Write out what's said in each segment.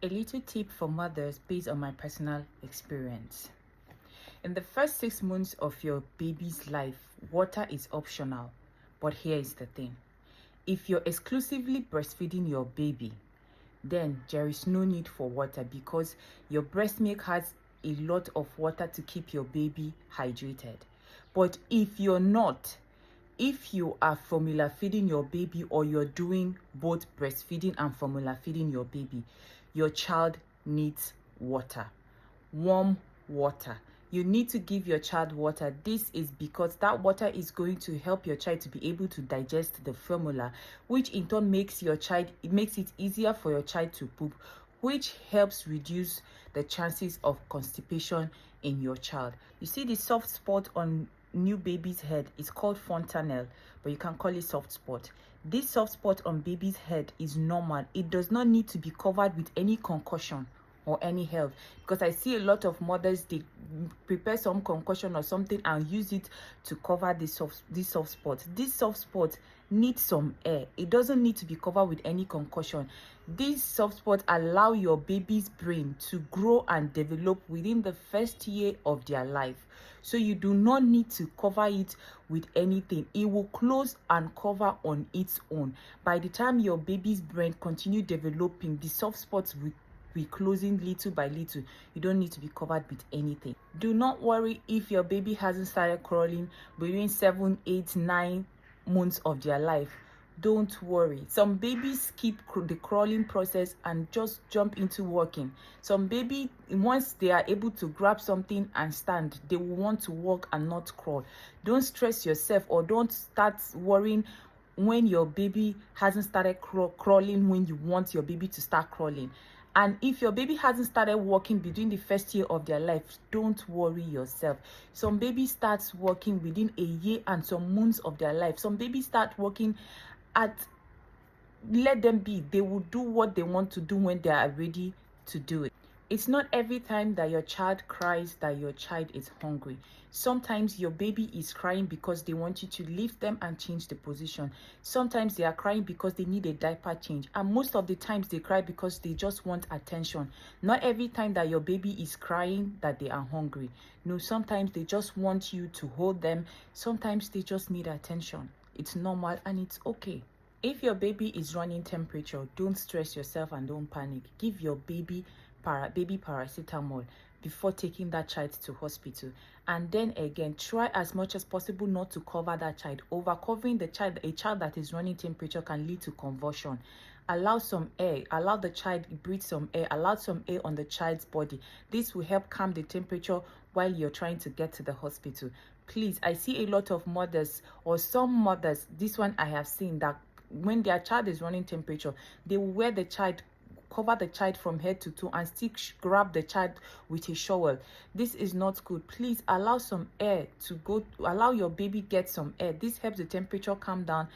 A little tip for mothers based on my personal experience. In the first 6 months of your baby's life, water is optional. But here is the thing. If you're exclusively breastfeeding your baby, then there is no need for water because your breast milk has a lot of water to keep your baby hydrated. But if you're not, if you are formula feeding your baby or you're doing both breastfeeding and formula feeding your baby, your child needs water, warm water. You need to give your child water. This is because that water is going to help your child to be able to digest the formula, which in turn makes it easier for your child to poop, which helps reduce the chances of constipation in your child. You see the soft spot on new baby's head is called fontanelle, but you can call it soft spot. This soft spot on baby's head is normal. It does not need to be covered with any concussion or any help, because I see a lot of mothers, they prepare some concussion or something and use it to cover this soft spot. This soft spot needs some air. It doesn't need to be covered with any concussion. These soft spots allow your baby's brain to grow and develop within the first year of their life. So you do not need to cover it with anything. It will close and cover on its own. By the time your baby's brain continue developing, the soft spots will be closing little by little. You don't need to be covered with anything. Do not worry if your baby hasn't started crawling between 7, 8, 9 months of their life. Don't worry. Some babies skip the crawling process and just jump into walking. Some baby, once they are able to grab something and stand, they will want to walk and not crawl. Don't stress yourself or don't start worrying when your baby hasn't started crawling when you want your baby to start crawling. And if your baby hasn't started walking between the first year of their life, don't worry yourself. Some babies start walking within a year and some months of their life. Some babies start walking let them be. They will do what they want to do when they are ready to do it. It's not every time that your child cries that your child is hungry. Sometimes your baby is crying because they want you to lift them and change the position. Sometimes they are crying because they need a diaper change. And most of the times they cry because they just want attention. Not every time that your baby is crying that they are hungry. No, sometimes they just want you to hold them. Sometimes they just need attention. It's normal and it's okay. If your baby is running temperature, don't stress yourself and don't panic. Give your baby paracetamol before taking that child to hospital. And then again, try as much as possible not to cover that child. Over covering a child that is running temperature can lead to convulsion. Allow some air, allow the child breathe some air, allow some air on the child's body. This will help calm the temperature while you're trying to get to the hospital. Please, I see a lot of mothers, or some mothers, this one I have seen, that when their child is running temperature, they will wear the child, cover the child from head to toe and still grab the child with a shovel. This is not good. Please allow some air to go, allow your baby get some air. This helps the temperature calm down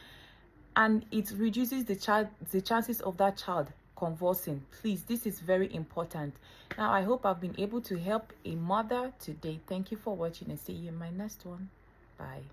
and it reduces the chances of that child convulsing. Please, this is very important. Now, I hope I've been able to help a mother today. Thank you for watching and see you in my next one. Bye.